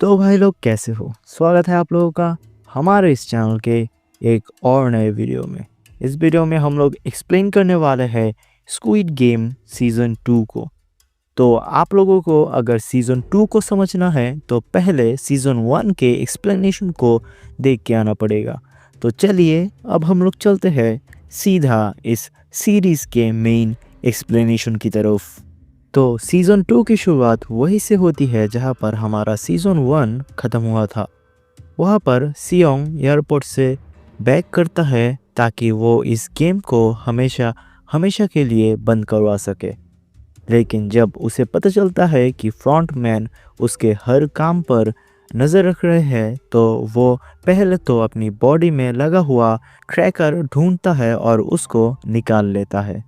तो भाई लोग कैसे हो? स्वागत है आप लोगों का हमारे इस चैनल के एक और नए वीडियो में। इस वीडियो में हम लोग एक्सप्लेन करने वाले हैं स्क्विड गेम सीज़न 2 को। तो आप लोगों को अगर सीज़न 2 को समझना है तो पहले सीज़न 1 के एक्सप्लेनेशन को देख के आना पड़ेगा। तो चलिए अब हम लोग चलते हैं सीधा इस सीरीज़ के मेन एक्सप्लेनेशन की तरफ। तो सीज़न 2 की शुरुआत वहीं से होती है जहां पर हमारा सीज़न 1 ख़त्म हुआ था। वहां पर सियोंग एयरपोर्ट से बैक करता है ताकि वो इस गेम को हमेशा हमेशा के लिए बंद करवा सके। लेकिन जब उसे पता चलता है कि फ्रंटमैन उसके हर काम पर नज़र रख रहे हैं तो वो पहले तो अपनी बॉडी में लगा हुआ ट्रैकर ढूंढता है और उसको निकाल लेता है।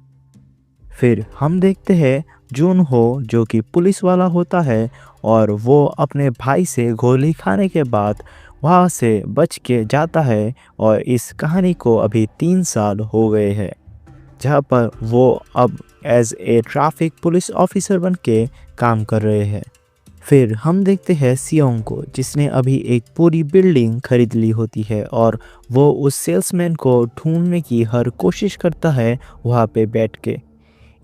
फिर हम देखते हैं जून हो जो कि पुलिस वाला होता है और वो अपने भाई से गोली खाने के बाद वहाँ से बच के जाता है और इस कहानी को अभी 3 साल हो गए हैं जहाँ पर वो अब as a traffic police officer बन के काम कर रहे हैं। फिर हम देखते हैं सियोंग को जिसने अभी एक पूरी बिल्डिंग खरीद ली होती है और वो उस सेल्समैन को ढूंढने की हर कोशिश करता है वहाँ पे बैठ के।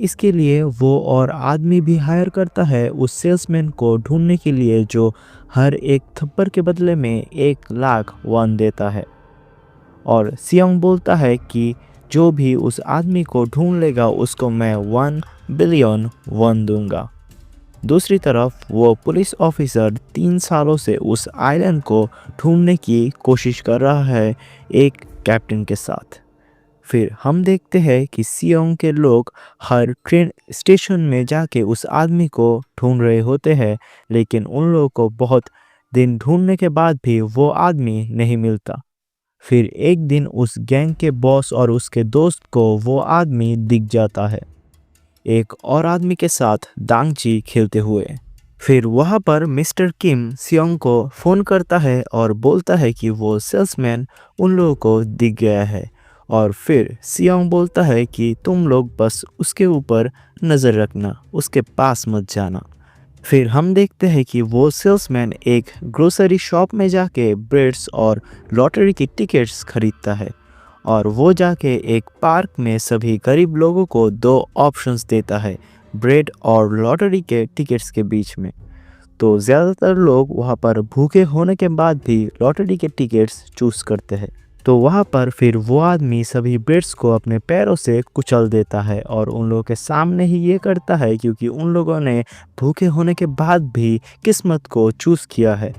इसके लिए वो और आदमी भी हायर करता है उस सेल्समैन को ढूंढने के लिए जो हर एक थप्पड़ के बदले में 1 लाख वॉन देता है। और सियोंग बोलता है कि जो भी उस आदमी को ढूंढ लेगा उसको मैं 1 बिलियन वॉन दूंगा। दूसरी तरफ वो पुलिस ऑफिसर 3 सालों से उस आइलैंड को ढूंढने की कोशिश कर रहा है एक कैप्टन के साथ। फिर हम देखते हैं कि सियोंग के लोग हर ट्रेन स्टेशन में जाके उस आदमी को ढूंढ रहे होते हैं, लेकिन उन लोगों को बहुत दिन ढूंढने के बाद भी वो आदमी नहीं मिलता। फिर एक दिन उस गैंग के बॉस और उसके दोस्त को वो आदमी दिख जाता है एक और आदमी के साथ दांगची खेलते हुए। फिर वहाँ पर मिस्टर किम सियोंग को फ़ोन करता है और बोलता है कि वो सेल्समैन उन लोगों को दिख गया है और फिर सियोंग बोलता है कि तुम लोग बस उसके ऊपर नज़र रखना, उसके पास मत जाना। फिर हम देखते हैं कि वो सेल्समैन एक ग्रोसरी शॉप में जाके ब्रेड्स और लॉटरी की टिकट्स खरीदता है और वो जाके एक पार्क में सभी गरीब लोगों को 2 ऑप्शंस देता है ब्रेड और लॉटरी के टिकट्स के बीच में। तो ज़्यादातर लोग वहाँ पर भूखे होने के बाद भी लॉटरी के टिकट्स चूज़ करते हैं। तो वहाँ पर फिर वो आदमी सभी ब्रेड्स को अपने पैरों से कुचल देता है और उन लोगों के सामने ही ये करता है क्योंकि उन लोगों ने भूखे होने के बाद भी किस्मत को चूज़ किया है।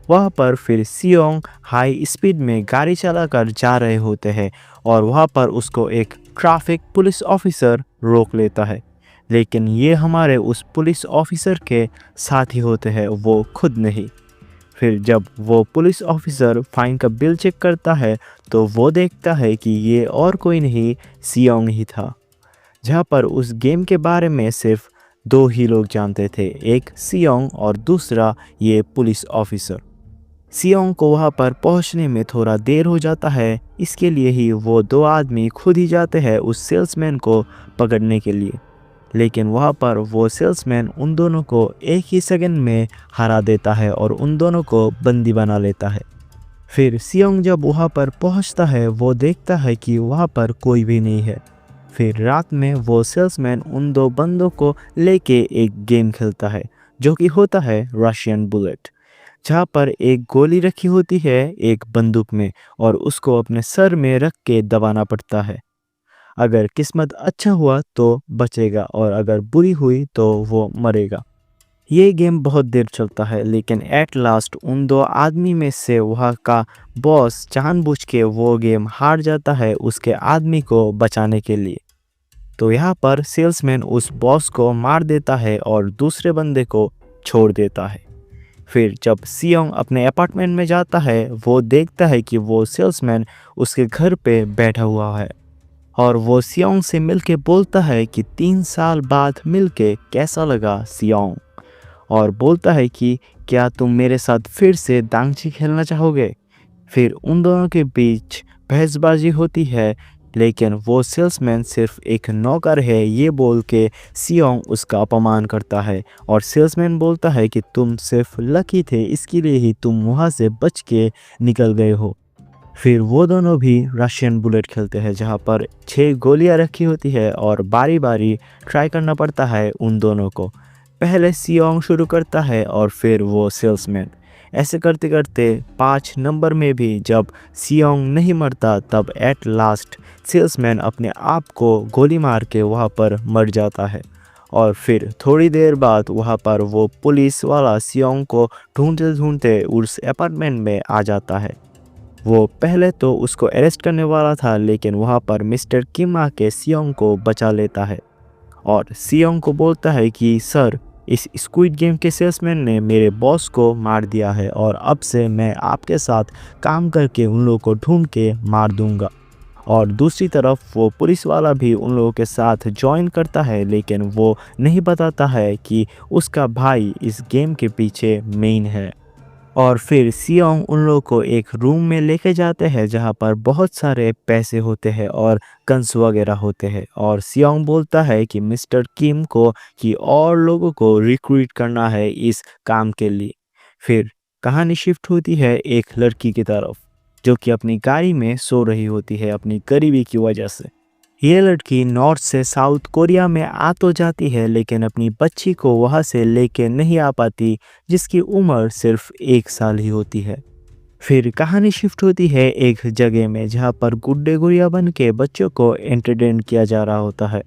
वहाँ पर फिर सियोंग हाई स्पीड में गाड़ी चलाकर जा रहे होते हैं और वहाँ पर उसको एक ट्रैफिक पुलिस ऑफिसर रोक लेता है, लेकिन ये हमारे उस पुलिस ऑफिसर के साथ ही होते हैं, वो खुद नहीं। फिर जब वो पुलिस ऑफिसर फाइन का बिल चेक करता है तो वो देखता है कि ये और कोई नहीं सियोंग ही था। जहाँ पर उस गेम के बारे में सिर्फ 2 ही लोग जानते थे, एक सियोंग और दूसरा ये पुलिस ऑफिसर। सियोंग को वहाँ पर पहुँचने में थोड़ा देर हो जाता है, इसके लिए ही वो 2 आदमी खुद ही जाते हैं उस सेल्समैन को पकड़ने के लिए, लेकिन वहाँ पर वो सेल्समैन उन दोनों को एक ही सेकंड में हरा देता है और उन दोनों को बंदी बना लेता है। फिर सियोंग जब वहाँ पर पहुँचता है वो देखता है कि वहाँ पर कोई भी नहीं है। फिर रात में वो सेल्समैन उन 2 बंदों को लेके एक गेम खेलता है जो कि होता है रशियन बुलेट, जहाँ पर एक गोली रखी होती है एक बंदूक में और उसको अपने सर में रख के दबाना पड़ता है। अगर किस्मत अच्छा हुआ तो बचेगा और अगर बुरी हुई तो वो मरेगा। ये गेम बहुत देर चलता है, लेकिन एट लास्ट उन 2 आदमी में से वहाँ का बॉस जानबूझ के वो गेम हार जाता है उसके आदमी को बचाने के लिए। तो यहाँ पर सेल्समैन उस बॉस को मार देता है और दूसरे बंदे को छोड़ देता है। फिर जब सियोंग अपने अपार्टमेंट में जाता है वो देखता है कि वो सेल्समैन उसके घर पे बैठा हुआ है और वो सियोंग से मिलके बोलता है कि 3 साल बाद मिलके कैसा लगा सियोंग, और बोलता है कि क्या तुम मेरे साथ फिर से दांगची खेलना चाहोगे। फिर उन दोनों के बीच बहसबाजी होती है, लेकिन वो सेल्समैन सिर्फ एक नौकर है ये बोल के सियोंग उसका अपमान करता है और सेल्समैन बोलता है कि तुम सिर्फ लकी थे, इसके लिए ही तुम वहाँ से बच के निकल गए हो। फिर वो दोनों भी रशियन बुलेट खेलते हैं जहाँ पर 6 गोलियां रखी होती है और बारी बारी ट्राई करना पड़ता है उन दोनों को। पहले सियोंग शुरू करता है और फिर वो सेल्समैन। ऐसे करते करते 5 नंबर में भी जब सियोंग नहीं मरता तब एट लास्ट सेल्समैन अपने आप को गोली मार के वहाँ पर मर जाता है। और फिर थोड़ी देर बाद वहाँ पर वो पुलिस वाला सियोंग को ढूंढते ढूंढते उस अपार्टमेंट में आ जाता है। वो पहले तो उसको अरेस्ट करने वाला था लेकिन वहाँ पर मिस्टर किम आके सियोंग को बचा लेता है और सियोंग को बोलता है कि सर, इस स्क्विड गेम के सेल्समैन ने मेरे बॉस को मार दिया है और अब से मैं आपके साथ काम करके उन लोगों को ढूंढ के मार दूंगा। और दूसरी तरफ वो पुलिस वाला भी उन लोगों के साथ ज्वाइन करता है लेकिन वो नहीं बताता है कि उसका भाई इस गेम के पीछे मेन है। और फिर सियोंग उन लोगों को एक रूम में लेके जाते हैं जहाँ पर बहुत सारे पैसे होते हैं और गन्स वगैरह होते हैं और सियोंग बोलता है कि मिस्टर किम को कि और लोगों को रिक्रूट करना है इस काम के लिए। फिर कहानी शिफ्ट होती है एक लड़की की तरफ जो कि अपनी गाड़ी में सो रही होती है अपनी गरीबी की वजह से। ये लड़की नॉर्थ से साउथ कोरिया में आ तो जाती है लेकिन अपनी बच्ची को वहाँ से लेके नहीं आ पाती जिसकी उम्र सिर्फ 1 साल ही होती है। फिर कहानी शिफ्ट होती है एक जगह में जहाँ पर गुड्डे गुड़िया बन के बच्चों को एंटरटेन किया जा रहा होता है।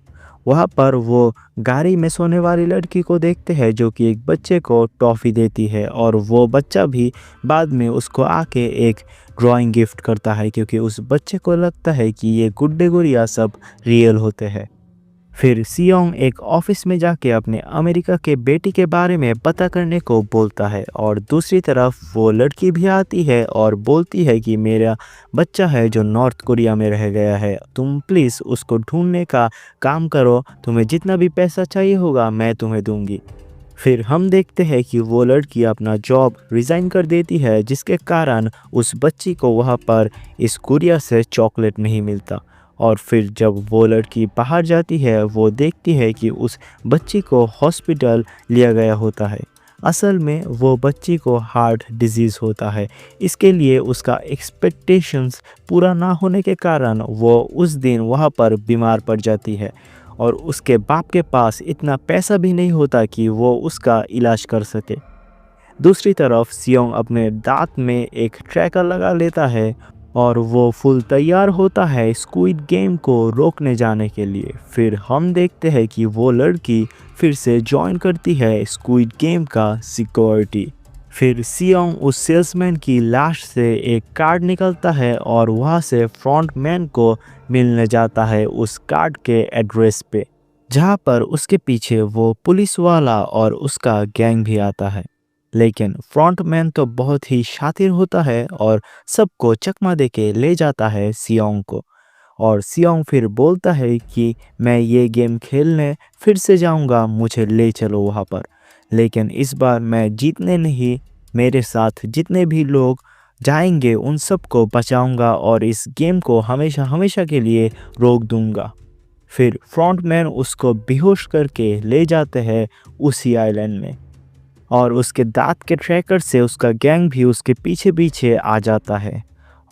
वहाँ पर वो गाड़ी में सोने वाली लड़की को देखते हैं जो कि एक बच्चे को टॉफ़ी देती है और वो बच्चा भी बाद में उसको आके एक ड्राइंग गिफ्ट करता है क्योंकि उस बच्चे को लगता है कि ये गुड्डे गुड़िया सब रियल होते हैं। फिर सियोंग एक ऑफिस में जाके अपने अमेरिका के बेटी के बारे में पता करने को बोलता है और दूसरी तरफ वो लड़की भी आती है और बोलती है कि मेरा बच्चा है जो नॉर्थ कोरिया में रह गया है, तुम प्लीज़ उसको ढूंढने का काम करो, तुम्हें जितना भी पैसा चाहिए होगा मैं तुम्हें दूंगी। फिर हम देखते हैं कि वो लड़की अपना जॉब रिज़ाइन कर देती है जिसके कारण उस बच्ची को वहाँ पर इस कुरियर से चॉकलेट नहीं मिलता। और फिर जब वो लड़की बाहर जाती है वो देखती है कि उस बच्ची को हॉस्पिटल लिया गया होता है। असल में वो बच्ची को हार्ट डिजीज़ होता है, इसके लिए उसका एक्सपेक्टेशंस पूरा ना होने के कारण वो उस दिन वहाँ पर बीमार पड़ जाती है और उसके बाप के पास इतना पैसा भी नहीं होता कि वो उसका इलाज कर सके। दूसरी तरफ सियोंग अपने दांत में एक ट्रैकर लगा लेता है और वो फुल तैयार होता है स्क्विड गेम को रोकने जाने के लिए। फिर हम देखते हैं कि वो लड़की फिर से ज्वाइन करती है स्क्विड गेम का सिक्योरिटी। फिर सियोंग उस सेल्समैन की लाश से एक कार्ड निकलता है और वहाँ से फ्रंटमैन को मिलने जाता है उस कार्ड के एड्रेस पे, जहाँ पर उसके पीछे वो पुलिस वाला और उसका गैंग भी आता है। लेकिन फ्रंटमैन तो बहुत ही शातिर होता है और सबको चकमा देके ले जाता है सियोंग को। और सियोंग फिर बोलता है कि मैं ये गेम खेलने फिर से जाऊंगा, मुझे ले चलो वहाँ पर, लेकिन इस बार मैं जीतने नहीं, मेरे साथ जितने भी लोग जाएंगे उन सबको बचाऊंगा और इस गेम को हमेशा हमेशा के लिए रोक दूंगा। फिर फ्रंटमैन उसको बेहोश करके ले जाते हैं उसी आइलैंड में और उसके दांत के ट्रैकर से उसका गैंग भी उसके पीछे पीछे आ जाता है।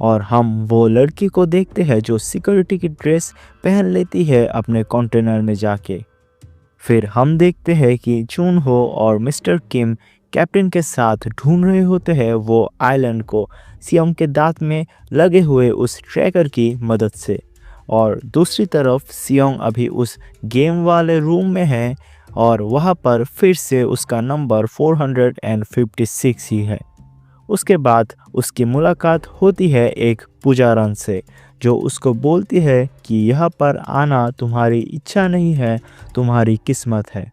और हम वो लड़की को देखते हैं जो सिक्योरिटी की ड्रेस पहन लेती है अपने कंटेनर में जाके। फिर हम देखते हैं कि जून हो और मिस्टर किम कैप्टन के साथ ढूंढ रहे होते हैं वो आइलैंड को सियोंग के दांत में लगे हुए उस ट्रैकर की मदद से। और दूसरी तरफ सियोंग अभी उस गेम वाले रूम में है और वहाँ पर फिर से उसका नंबर 456 ही है। उसके बाद उसकी मुलाकात होती है एक पुजारन से जो उसको बोलती है कि यहाँ पर आना तुम्हारी इच्छा नहीं है, तुम्हारी किस्मत है।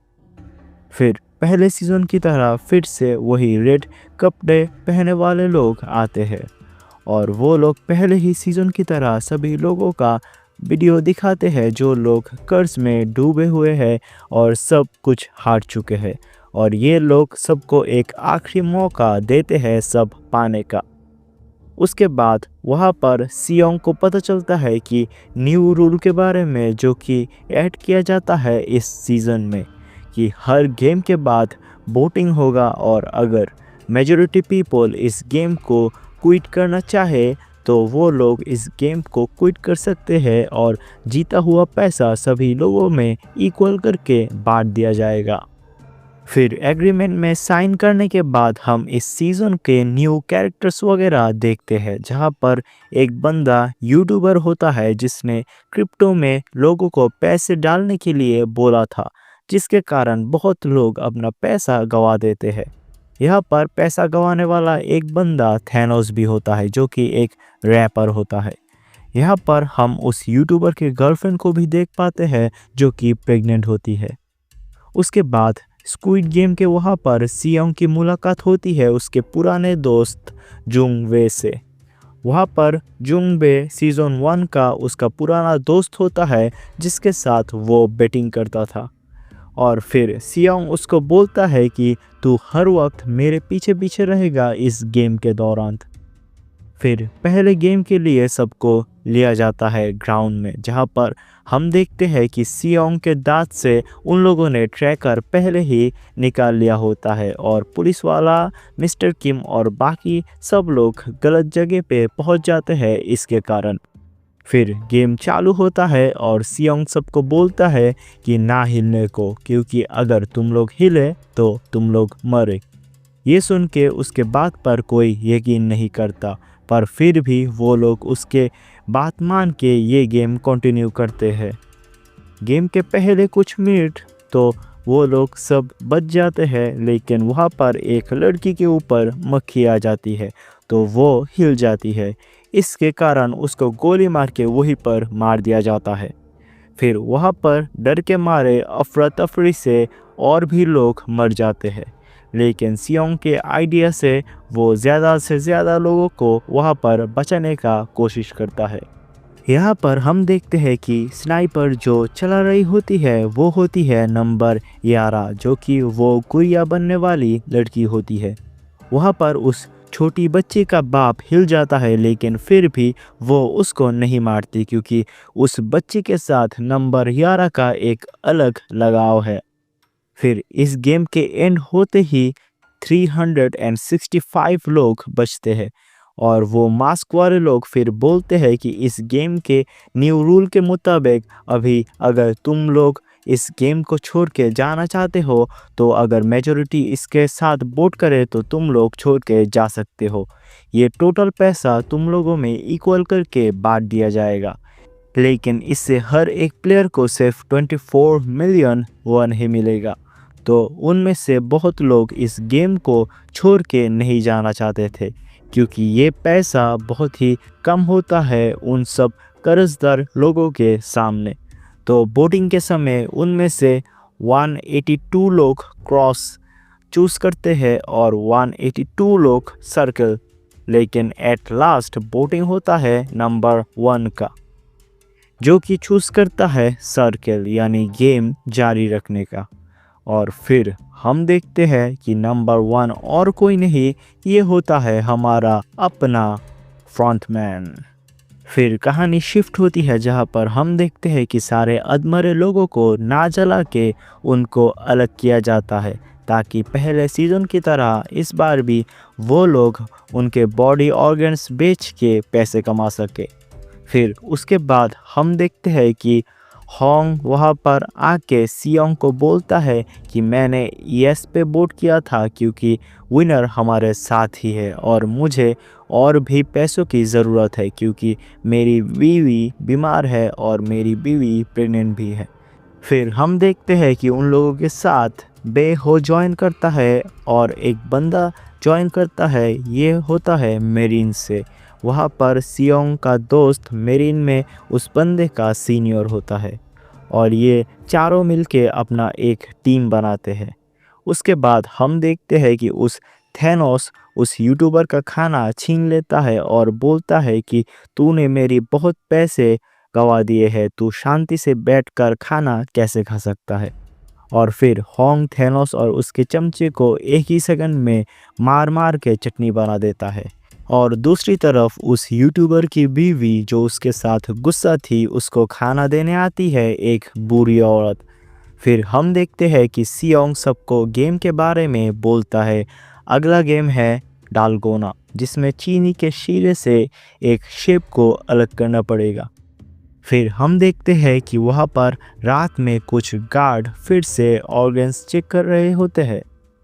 फिर पहले सीज़न की तरह फिर से वही रेड कपड़े पहने वाले लोग आते हैं और वो लोग पहले ही सीज़न की तरह सभी लोगों का वीडियो दिखाते हैं जो लोग कर्ज में डूबे हुए हैं और सब कुछ हार चुके हैं और ये लोग सबको एक आखिरी मौका देते हैं सब पाने का। उसके बाद वहाँ पर सियोंग को पता चलता है कि न्यू रूल के बारे में जो कि ऐड किया जाता है इस सीज़न में, कि हर गेम के बाद वोटिंग होगा और अगर मेजॉरिटी पीपल इस गेम को क्विट करना चाहे तो वो लोग इस गेम को क्विट कर सकते हैं और जीता हुआ पैसा सभी लोगों में इक्वल करके बांट दिया जाएगा। फिर एग्रीमेंट में साइन करने के बाद हम इस सीज़न के न्यू कैरेक्टर्स वगैरह देखते हैं, जहां पर एक बंदा यूट्यूबर होता है जिसने क्रिप्टो में लोगों को पैसे डालने के लिए बोला था, जिसके कारण बहुत लोग अपना पैसा गंवा देते हैं। यहाँ पर पैसा गंवाने वाला एक बंदा थैनोस भी होता है जो कि एक रैपर होता है। यहाँ पर हम उस यूट्यूबर के गर्लफ्रेंड को भी देख पाते हैं जो कि प्रेग्नेंट होती है। उसके बाद स्क्विड गेम के वहाँ पर सियोंग की मुलाकात होती है उसके पुराने दोस्त जुंग वे से। वहाँ पर जुंग वे सीज़न 1 का उसका पुराना दोस्त होता है जिसके साथ वो बेटिंग करता था। और फिर सियोंग उसको बोलता है कि तू हर वक्त मेरे पीछे पीछे रहेगा इस गेम के दौरान। फिर पहले गेम के लिए सबको लिया जाता है ग्राउंड में, जहाँ पर हम देखते हैं कि सियोंग के दांत से उन लोगों ने ट्रैकर पहले ही निकाल लिया होता है और पुलिस वाला मिस्टर किम और बाकी सब लोग गलत जगह पे पहुंच जाते हैं इसके कारण। फिर गेम चालू होता है और सियोंग सबको बोलता है कि ना हिलने को, क्योंकि अगर तुम लोग हिले तो तुम लोग मरे। ये सुन के उसके बात पर कोई यकीन नहीं करता, पर फिर भी वो लोग उसके बात मान के ये गेम कंटिन्यू करते हैं। गेम के पहले कुछ मिनट तो वो लोग सब बच जाते हैं, लेकिन वहाँ पर एक लड़की के ऊपर मक्खी आ जाती है तो वो हिल जाती है। इसके कारण उसको गोली मार के वहीं पर मार दिया जाता है। फिर वहाँ पर डर के मारे अफरा तफरी से और भी लोग मर जाते हैं, लेकिन सियोंग के आइडिया से वो ज़्यादा से ज़्यादा लोगों को वहाँ पर बचाने का कोशिश करता है। यहाँ पर हम देखते हैं कि स्नाइपर जो चला रही होती है वो होती है नंबर 11, जो कि वो गुड़िया बनने वाली लड़की होती है। वहाँ पर उस छोटी बच्ची का बाप हिल जाता है, लेकिन फिर भी वो उसको नहीं मारती क्योंकि उस बच्ची के साथ नंबर 11 का एक अलग लगाव है। फिर इस गेम के एंड होते ही 365 लोग बचते हैं और वो मास्क वाले लोग फिर बोलते हैं कि इस गेम के न्यू रूल के मुताबिक अभी अगर तुम लोग इस गेम को छोड़ के जाना चाहते हो तो अगर मेजॉरिटी इसके साथ वोट करे तो तुम लोग छोड़ के जा सकते हो। ये टोटल पैसा तुम लोगों में इक्वल करके बांट दिया जाएगा, लेकिन इससे हर एक प्लेयर को सिर्फ 24 मिलियन वन ही मिलेगा। तो उनमें से बहुत लोग इस गेम को छोड़ के नहीं जाना चाहते थे क्योंकि ये पैसा बहुत ही कम होता है उन सब कर्जदार लोगों के सामने। तो वोटिंग के समय उनमें से 182 लोग क्रॉस चूज़ करते हैं और 182 लोग सर्कल, लेकिन एट लास्ट वोटिंग होता है नंबर 1 का, जो कि चूज़ करता है सर्कल यानी गेम जारी रखने का। और फिर हम देखते हैं कि नंबर 1 और कोई नहीं, ये होता है हमारा अपना फ्रंटमैन। फिर कहानी शिफ्ट होती है जहाँ पर हम देखते हैं कि सारे अधमरे लोगों को ना जला के उनको अलग किया जाता है, ताकि पहले सीज़न की तरह इस बार भी वो लोग उनके बॉडी ऑर्गन्स बेच के पैसे कमा सके। फिर उसके बाद हम देखते हैं कि होंग वहाँ पर आके सियोंग को बोलता है कि मैंने यस पे वोट किया था क्योंकि विनर हमारे साथ ही है और मुझे और भी पैसों की ज़रूरत है क्योंकि मेरी बीवी बीमार है और मेरी बीवी प्रेग्नेंट भी है। फिर हम देखते हैं कि उन लोगों के साथ बे हो ज्वाइन करता है और एक बंदा ज्वाइन करता है, ये होता है मेरीन से। वहाँ पर सियोंग का दोस्त मेरीन में उस बंदे का सीनियर होता है और ये चारों मिलके अपना एक टीम बनाते हैं। उसके बाद हम देखते हैं कि उस थैनोस उस यूट्यूबर का खाना छीन लेता है और बोलता है कि तूने मेरी बहुत पैसे गंवा दिए हैं, तू शांति से बैठकर खाना कैसे खा सकता है। और फिर होंग थैनोस और उसके चमचे को एक ही सेकंड में मार मार के चटनी बना देता है। और दूसरी तरफ उस यूट्यूबर की बीवी जो उसके साथ गुस्सा थी उसको खाना देने आती है एक बुरी औरत। फिर हम देखते हैं कि सियोंग सबको गेम के बारे में बोलता है। अगला गेम है डालगोना, जिसमें चीनी के शीरे से एक शेप को अलग करना पड़ेगा। फिर हम देखते हैं कि वहाँ पर रात में कुछ गार्ड फिर से ऑर्गन्स चेक कर रहे होते हैं,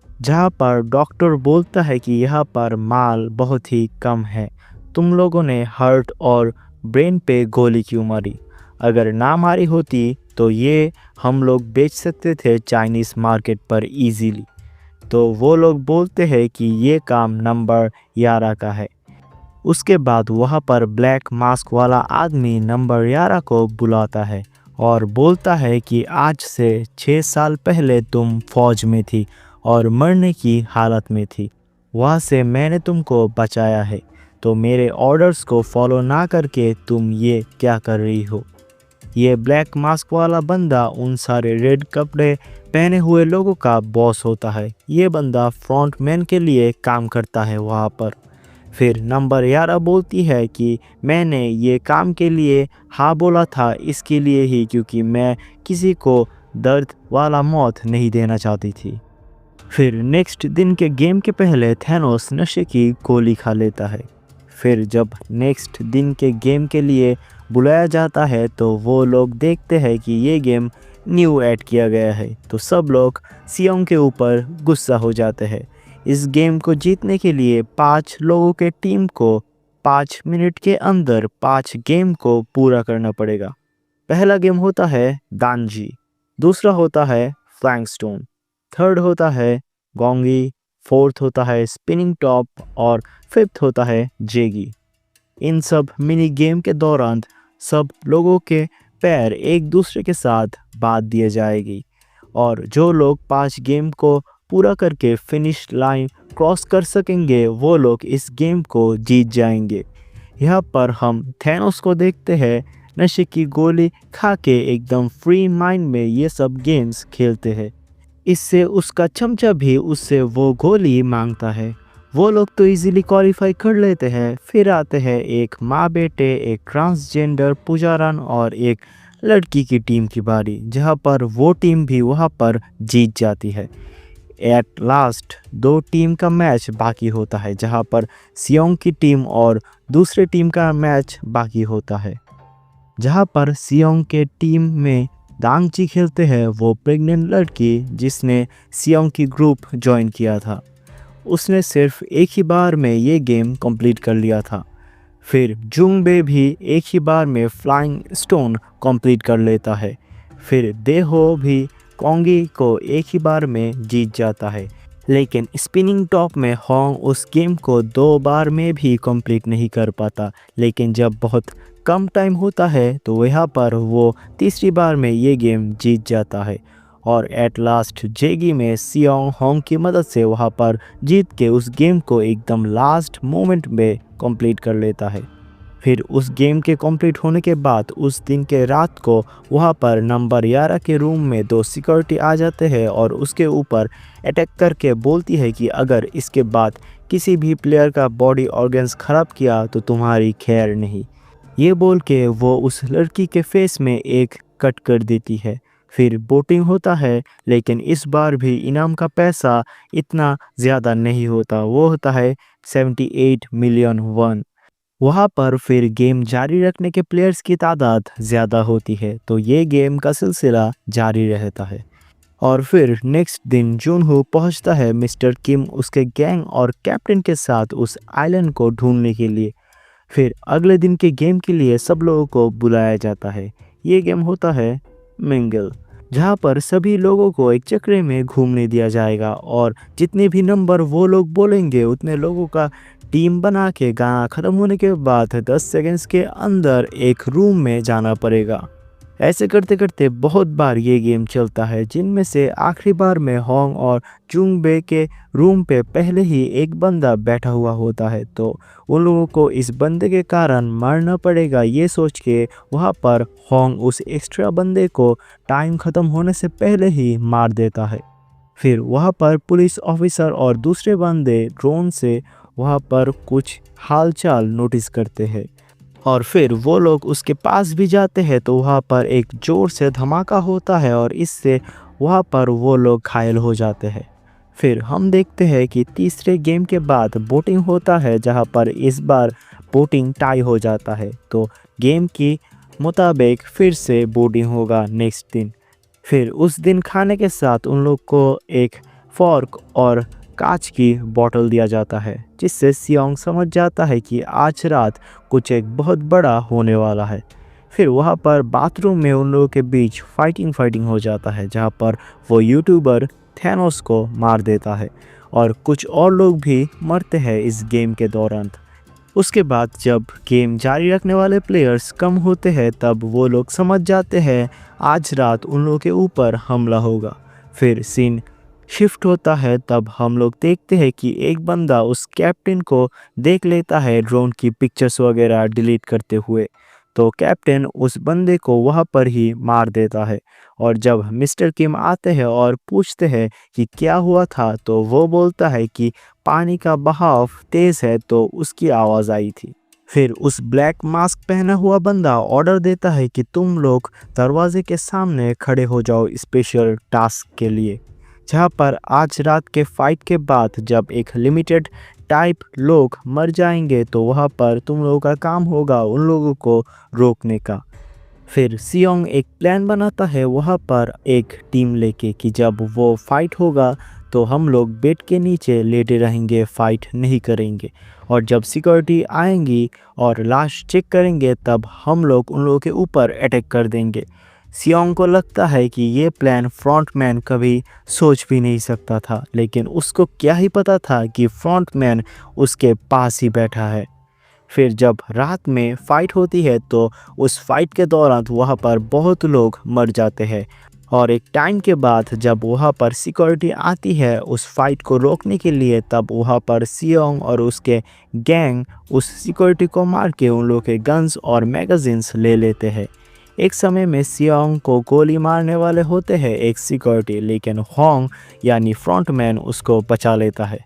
जहाँ पर डॉक्टर बोलता है कि यहाँ पर माल बहुत ही कम है, तुम लोगों ने हार्ट और ब्रेन पे गोली क्यों मारी? अगर ना मारी होती तो ये हम लोग बेच सकते थे चाइनीज़ मार्केट पर इजीली। तो वो लोग बोलते हैं कि ये काम नंबर 11 का है। उसके बाद वहाँ पर ब्लैक मास्क वाला आदमी नंबर 11 को बुलाता है और बोलता है कि आज से 6 साल पहले तुम फौज में थी और मरने की हालत में थी। वहाँ से मैंने तुमको बचाया है, तो मेरे ऑर्डर्स को फॉलो ना करके तुम ये क्या कर रही हो? ये ब्लैक मास्क वाला बंदा उन सारे रेड कपड़े पहने हुए लोगों का बॉस होता है। ये बंदा फ्रंटमैन के लिए काम करता है वहाँ पर। फिर नंबर 11 बोलती है कि मैंने ये काम के लिए हाँ बोला था इसके लिए ही, क्योंकि मैं किसी को दर्द वाला मौत नहीं देना चाहती थी। फिर नेक्स्ट दिन के गेम के पहले थैनोस नशे की गोली खा लेता है। फिर जब नेक्स्ट दिन के गेम के लिए बुलाया जाता है तो वो लोग देखते हैं कि ये गेम न्यू ऐड किया गया है, तो सब लोग सियोंग के ऊपर गुस्सा हो जाते हैं। इस गेम को जीतने के लिए 5 लोगों के टीम को 5 मिनट के अंदर 5 गेम को पूरा करना पड़ेगा। पहला गेम होता है दानजी, दूसरा होता है फ्लैंग स्टोन, थर्ड होता है गोंगी, फोर्थ होता है स्पिनिंग टॉप और फिफ्थ होता है जेगी। इन सब मिनी गेम के दौरान सब लोगों के पैर एक दूसरे के साथ बांध दिए जाएगी और जो लोग 5 गेम को पूरा करके फिनिश लाइन क्रॉस कर सकेंगे वो लोग इस गेम को जीत जाएंगे। यहाँ पर हम थैनोस को देखते हैं नशे की गोली खा के एकदम फ्री माइंड में ये सब गेम्स खेलते हैं। इससे उसका चमचा भी उससे वो गोली मांगता है। वो लोग तो इजीली क्वालिफाई कर लेते हैं। फिर आते हैं एक माँ बेटे, एक ट्रांसजेंडर पुजारन और एक लड़की की टीम की बारी, जहाँ पर वो टीम भी वहाँ पर जीत जाती है। एट लास्ट 2 टीम का मैच बाकी होता है, जहाँ पर सियोंग की टीम और दूसरे टीम का मैच बाकी होता है। जहाँ पर सियोंग के टीम में दांगची खेलते हैं, वो प्रेग्नेंट लड़की जिसने सियोंग की ग्रुप ज्वाइन किया था। उसने सिर्फ एक ही बार में ये गेम कंप्लीट कर लिया था। फिर जुंगबे भी एक ही बार में फ्लाइंग स्टोन कंप्लीट कर लेता है। फिर देहो भी कोंगी को एक ही बार में जीत जाता है। लेकिन स्पिनिंग टॉप में होंग उस गेम को 2 बार में भी कंप्लीट नहीं कर पाता। लेकिन जब बहुत कम टाइम होता है तो यहाँ पर वो तीसरी बार में ये गेम जीत जाता है और एट लास्ट जेगी में सियोंग होंग की मदद से वहाँ पर जीत के उस गेम को एकदम लास्ट मोमेंट में कंप्लीट कर लेता है। फिर उस गेम के कंप्लीट होने के बाद उस दिन के रात को वहाँ पर नंबर 11 के रूम में 2 सिक्योरिटी आ जाते हैं और उसके ऊपर अटैक करके बोलती है कि अगर इसके बाद किसी भी प्लेयर का बॉडी ऑर्गन्स ख़राब किया तो तुम्हारी खैर नहीं। ये बोल के वो उस लड़की के फेस में एक कट कर देती है। फिर वोटिंग होता है, लेकिन इस बार भी इनाम का पैसा इतना ज़्यादा नहीं होता, वो होता है 78 मिलियन वन। वहाँ पर फिर गेम जारी रखने के प्लेयर्स की तादाद ज़्यादा होती है, तो ये गेम का सिलसिला जारी रहता है। और फिर नेक्स्ट दिन जुनहो पहुँचता है मिस्टर किम उसके गैंग और कैप्टन के साथ उस आइलैंड को ढूंढने के लिए। फिर अगले दिन के गेम के लिए सब लोगों को बुलाया जाता है। ये गेम होता है मिंगल, जहाँ पर सभी लोगों को एक चक्रे में घूमने दिया जाएगा और जितने भी नंबर वो लोग बोलेंगे उतने लोगों का टीम बना के गाना ख़त्म होने के बाद 10 सेकंड्स के अंदर एक रूम में जाना पड़ेगा। ऐसे करते करते बहुत बार ये गेम चलता है, जिनमें से आखिरी बार में होंग और जुंगबे के रूम पे पहले ही एक बंदा बैठा हुआ होता है, तो उन लोगों को इस बंदे के कारण मारना पड़ेगा। ये सोच के वहाँ पर होंग उस एक्स्ट्रा बंदे को टाइम ख़त्म होने से पहले ही मार देता है। फिर वहाँ पर पुलिस ऑफिसर और दूसरे बंदे ड्रोन से वहाँ पर कुछ हालचाल नोटिस करते हैं और फिर वो लोग उसके पास भी जाते हैं तो वहाँ पर एक ज़ोर से धमाका होता है और इससे वहाँ पर वो लोग घायल हो जाते हैं। फिर हम देखते हैं कि तीसरे गेम के बाद वोटिंग होता है जहाँ पर इस बार वोटिंग टाई हो जाता है, तो गेम की मुताबिक फिर से वोटिंग होगा नेक्स्ट दिन। फिर उस दिन खाने के साथ उन लोग को एक फ़ॉर्क और कांच की बॉटल दिया जाता है, जिससे सियोंग समझ जाता है कि आज रात कुछ एक बहुत बड़ा होने वाला है। फिर वहाँ पर बाथरूम में उन लोगों के बीच फाइटिंग हो जाता है, जहाँ पर वो यूट्यूबर थैनोस को मार देता है और कुछ और लोग भी मरते हैं इस गेम के दौरान। उसके बाद जब गेम जारी रखने वाले प्लेयर्स कम होते हैं तब वो लोग समझ जाते हैं आज रात उन लोगों के ऊपर हमला होगा। फिर सीन शिफ्ट होता है, तब हम लोग देखते हैं कि एक बंदा उस कैप्टन को देख लेता है ड्रोन की पिक्चर्स वगैरह डिलीट करते हुए, तो कैप्टन उस बंदे को वहाँ पर ही मार देता है। और जब मिस्टर किम आते हैं और पूछते हैं कि क्या हुआ था, तो वो बोलता है कि पानी का बहाव तेज़ है तो उसकी आवाज़ आई थी। फिर उस ब्लैक मास्क पहना हुआ बंदा ऑर्डर देता है कि तुम लोग दरवाजे के सामने खड़े हो जाओ स्पेशल टास्क के लिए, जहाँ पर आज रात के फाइट के बाद जब एक लिमिटेड टाइप लोग मर जाएंगे तो वहाँ पर तुम लोगों का काम होगा उन लोगों को रोकने का। फिर सियोंग एक प्लान बनाता है वहाँ पर एक टीम लेके कि जब वो फाइट होगा तो हम लोग बेड के नीचे लेटे रहेंगे, फाइट नहीं करेंगे, और जब सिक्योरिटी आएंगी और लाश चेक करेंगे तब हम लोग उन लोगों के ऊपर अटैक कर देंगे। सियोंग को लगता है कि ये प्लान फ्रंटमैन कभी सोच भी नहीं सकता था, लेकिन उसको क्या ही पता था कि फ्रंटमैन उसके पास ही बैठा है। फिर जब रात में फ़ाइट होती है तो उस फाइट के दौरान वहाँ पर बहुत लोग मर जाते हैं और एक टाइम के बाद जब वहाँ पर सिक्योरिटी आती है उस फाइट को रोकने के लिए, तब वहाँ पर सियोंग और उसके गैंग उस सिक्योरिटी को मार के उन लोगों के गन्स और मैगजीन्स ले लेते हैं। एक समय में सियोंग को गोली मारने वाले होते हैं एक सिक्योरिटी, लेकिन होंग यानी फ्रंटमैन उसको बचा लेता है।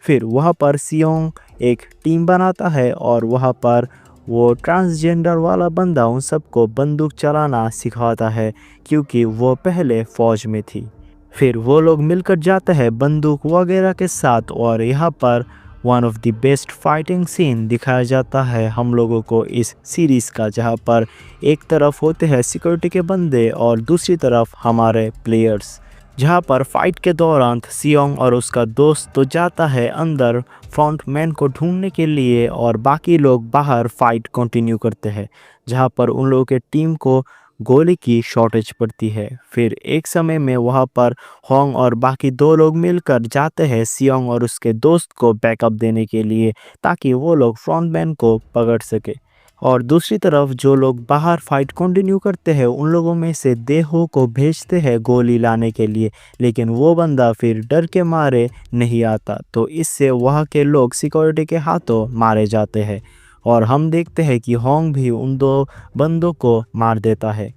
फिर वहाँ पर सियोंग एक टीम बनाता है और वहाँ पर वो ट्रांसजेंडर वाला बंदा उन सबको बंदूक चलाना सिखाता है क्योंकि वो पहले फ़ौज में थी। फिर वो लोग मिलकर जाते हैं बंदूक वगैरह के साथ और यहाँ पर one of the best fighting scene दिखाया जाता है हम लोगों को इस सीरीज़ का, जहाँ पर एक तरफ होते हैं सिक्योरिटी के बंदे और दूसरी तरफ हमारे प्लेयर्स। जहाँ पर फाइट के दौरान सियोंग और उसका दोस्त तो जाता है अंदर फ्रंटमैन को ढूंढने के लिए और बाकी लोग बाहर फाइट कंटिन्यू करते हैं, जहाँ पर उन लोगों के टीम को गोली की शॉर्टेज पड़ती है। फिर एक समय में वहाँ पर होंग और बाकी दो लोग मिलकर जाते हैं सियोंग और उसके दोस्त को बैकअप देने के लिए ताकि वो लोग फ्रंटमैन को पकड़ सके। और दूसरी तरफ जो लोग बाहर फाइट कंटिन्यू करते हैं उन लोगों में से देहो को भेजते हैं गोली लाने के लिए, लेकिन वो बंदा फिर डर के मारे नहीं आता, तो इससे वहाँ के लोग सिक्योरिटी के हाथों मारे जाते हैं और हम देखते हैं कि होंग भी उन दो बंदों को मार देता है।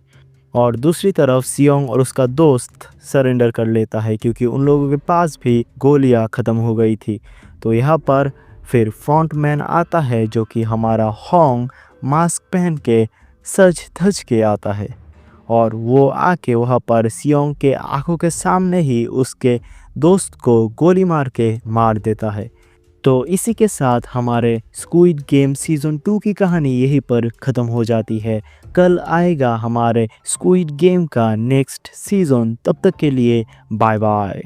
और दूसरी तरफ सियोंग और उसका दोस्त सरेंडर कर लेता है क्योंकि उन लोगों के पास भी गोलियां ख़त्म हो गई थी। तो यहाँ पर फिर फ्रंटमैन आता है जो कि हमारा होंग मास्क पहन के सज धज के आता है और वो आके वहाँ पर सियोंग के आंखों के सामने ही उसके दोस्त को गोली मार के मार देता है। तो इसी के साथ हमारे स्क्विड गेम सीज़न 2 की कहानी यहीं पर ख़त्म हो जाती है। कल आएगा हमारे स्क्विड गेम का नेक्स्ट सीज़न, तब तक के लिए बाय बाय।